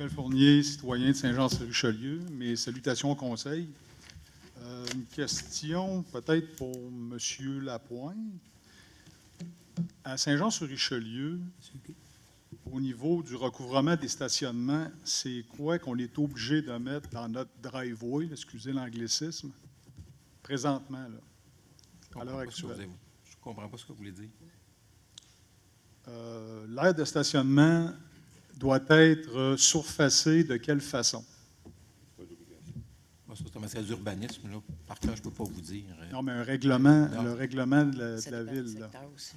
Michel Fournier, citoyen de Saint-Jean-sur-Richelieu. Mes salutations au conseil. Une question peut-être pour M. Lapointe. À Saint-Jean-sur-Richelieu, au niveau du recouvrement des stationnements, c'est quoi qu'on est obligé de mettre dans notre driveway, excusez l'anglicisme, présentement, là, à l'heure actuelle? Je ne comprends pas ce que vous voulez dire. L'aire de stationnement doit être surfacée de quelle façon? Moi, ça, c'est en matière d'urbanisme. Par contre, je ne peux pas vous dire. Non, mais un règlement, le règlement de la ville. Là. Ça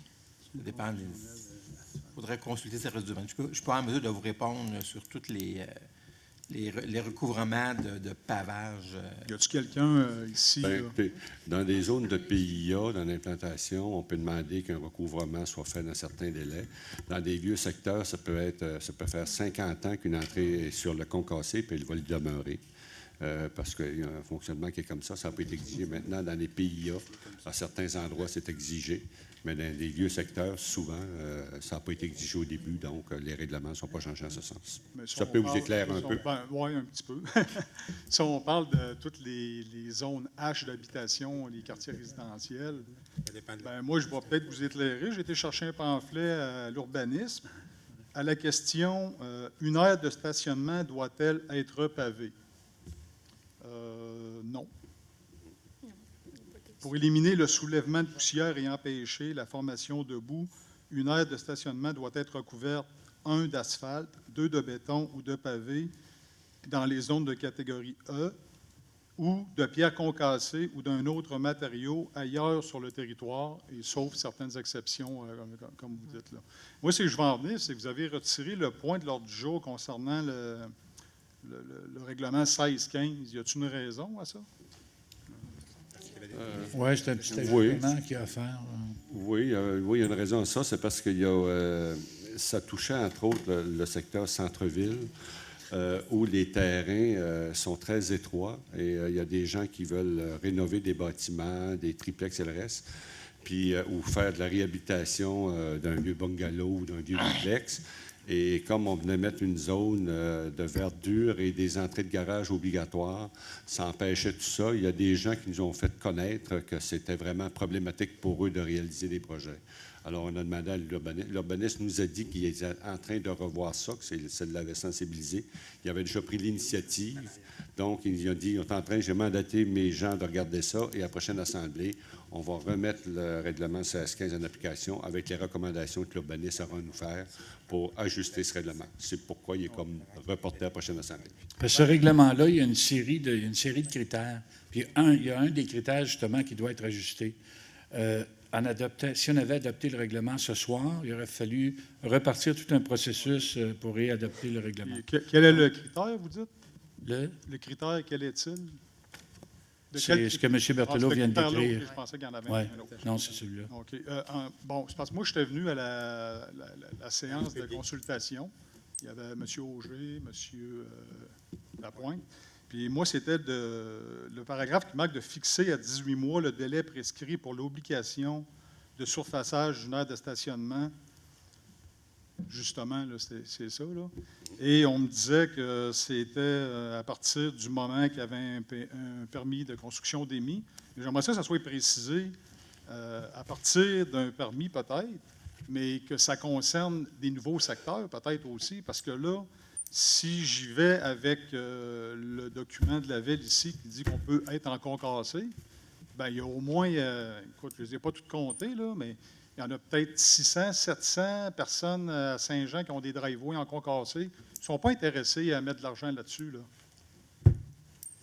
dépend. Il faudrait consulter le service d'urbanisme. Je ne suis pas en mesure de vous répondre sur tous les recouvrements de pavage. Y a-t-il quelqu'un ici? Bien, dans des zones de PIA, dans l'implantation, on peut demander qu'un recouvrement soit fait dans certains délais. Dans des vieux secteurs, ça peut faire 50 ans qu'une entrée est sur le concassé, puis elle va le demeurer. Parce qu'il y a un fonctionnement qui est comme ça peut être exigé. Maintenant, dans les PIA, à certains endroits, c'est exigé. Mais dans les vieux secteurs, souvent, ça n'a pas été exigé au début, donc les règlements ne sont pas changés en ce sens. Ça peut vous éclairer un peu? Oui, un petit peu. Si on parle de toutes les zones H d'habitation, les quartiers résidentiels, moi, je vais peut-être vous éclairer. J'ai été chercher un pamphlet à l'urbanisme. À la question, une aire de stationnement doit-elle être pavée? Non. Pour éliminer le soulèvement de poussière et empêcher la formation de boue, une aire de stationnement doit être recouverte, 1, d'asphalte, 2, de béton ou de pavé dans les zones de catégorie E ou de pierre concassée ou d'un autre matériau ailleurs sur le territoire, et sauf certaines exceptions, comme vous dites là. Moi, ce que je vais en venir, c'est que vous avez retiré le point de l'ordre du jour concernant le règlement 1615. Y a-t-il une raison à ça? Oui, c'est un petit ajustement qu'il y a à faire. Oui, il y a une raison à ça. C'est parce que ça touchait, entre autres, le secteur centre-ville, où les terrains sont très étroits et il y a des gens qui veulent rénover des bâtiments, des triplex et le reste, puis, ou faire de la réhabilitation d'un vieux bungalow ou d'un vieux duplex. Et comme on venait mettre une zone de verdure et des entrées de garage obligatoires, ça empêchait tout ça. Il y a des gens qui nous ont fait connaître que c'était vraiment problématique pour eux de réaliser des projets. Alors, on a demandé à l'urbaniste. L'urbaniste nous a dit qu'il était en train de revoir ça, que ça l'avait sensibilisé. Il avait déjà pris l'initiative. Donc, il a dit, il est en train, j'ai mandaté mes gens de regarder ça, et à la prochaine assemblée, on va remettre le règlement 1615 en application avec les recommandations que l'urbaniste aura à nous faire pour ajuster ce règlement. C'est pourquoi il est comme reporté à la prochaine assemblée. Parce que ce règlement-là, il y a une série de critères. Puis il y a un des critères, justement, qui doit être ajusté. Si on avait adopté le règlement ce soir, il aurait fallu repartir tout un processus pour réadopter le règlement. Quel est le critère, vous dites? Le critère, quel est-il? C'est ce que M. Berthelot vient de décrire. Je pensais qu'il y en avait un autre. Non, c'est celui-là. OK. Bon, c'est parce que moi, j'étais venu à la séance de consultation. Il y avait M. Auger, M. Lapointe. Puis moi, c'était le paragraphe qui marque de fixer à 18 mois le délai prescrit pour l'obligation de surfaçage d'une aire de stationnement. Justement, là, c'est ça, là. Et on me disait que c'était à partir du moment qu'il y avait un permis de construction d'émis. J'aimerais que ça soit précisé à partir d'un permis peut-être, mais que ça concerne des nouveaux secteurs peut-être aussi, parce que là, si j'y vais avec le document de la Ville ici qui dit qu'on peut être en concassé, bien, il y a au moins, écoute, je ne les ai pas toutes comptées, là, mais il y en a peut-être 600, 700 personnes à Saint-Jean qui ont des driveways en concassé. Ils ne sont pas intéressés à mettre de l'argent là-dessus. Là. Tu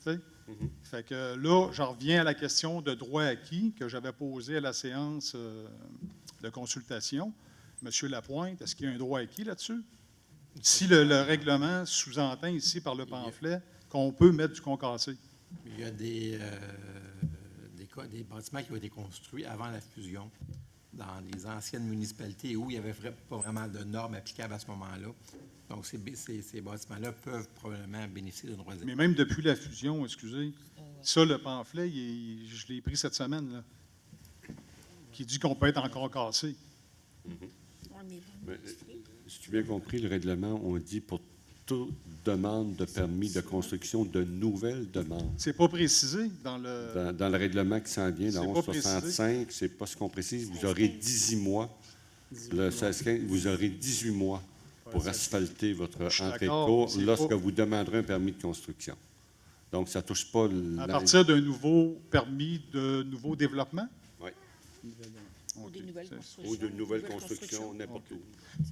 sais? Fait que là, j'en reviens à la question de droit acquis que j'avais posée à la séance de consultation. Monsieur Lapointe, est-ce qu'il y a un droit acquis là-dessus? Si le règlement sous-entend ici par le pamphlet qu'on peut mettre du concassé. Il y a des bâtiments qui ont été construits avant la fusion dans les anciennes municipalités où il n'y avait pas vraiment de normes applicables à ce moment-là. Donc, ces bâtiments-là peuvent probablement bénéficier d'un droit. Mais même depuis la fusion, excusez, ça, le pamphlet, je l'ai pris cette semaine, là, qui dit qu'on peut être encore cassé. Si tu as bien compris, le règlement, on dit pour toute demande de permis de construction de nouvelles demandes. C'est pas précisé dans le... Dans le règlement qui s'en vient, C'est dans pas 1165, c'est pas ce qu'on précise. Vous aurez 18 mois. Le 16-15, vous aurez 18 mois pour asphalter votre suis entrée de d'accord, cour c'est lorsque pas- vous demanderez un permis de construction. Donc, ça ne touche pas... À partir d'un nouveau permis de nouveau développement? Oui. Ou des OK, nouvelles c'est- constructions. Ou d'une nouvelle Nouvelles construction, n'importe où.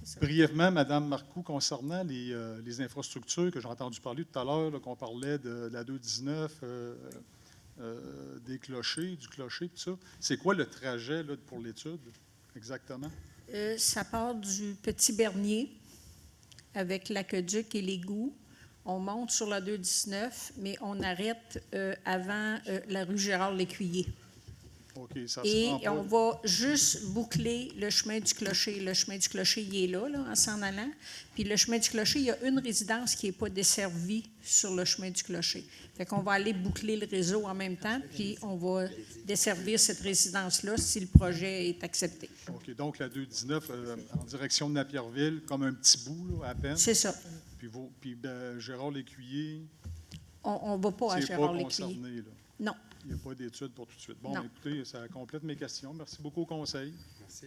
C'est ça. Brièvement, Mme Marcoux, concernant les infrastructures que j'ai entendu parler tout à l'heure, là, qu'on parlait de la 219, des clochers, du clocher, tout ça, c'est quoi le trajet là, pour l'étude, exactement? Ça part du Petit Bernier avec l'aqueduc et l'égout. On monte sur la 219, mais on arrête avant la rue Gérard-Lécuyer. OK, ça Et se rend pas. on va juste boucler le chemin du clocher. Le chemin du clocher, il est là, en s'en allant. Puis le chemin du clocher, il y a une résidence qui n'est pas desservie sur le chemin du clocher. Fait qu'on va aller boucler le réseau en même temps, puis on va desservir cette résidence-là si le projet est accepté. OK, donc la 219 en direction de Napierville, comme un petit bout, là, à peine. C'est ça. Puis Gérard Lécuyer, On ne va pas à c'est pas Gérard-Lécuyer. concerné, là. Non. Il n'y a pas d'études pour tout de suite. Bon, Non. écoutez, ça complète mes questions. Merci beaucoup au conseil. Merci.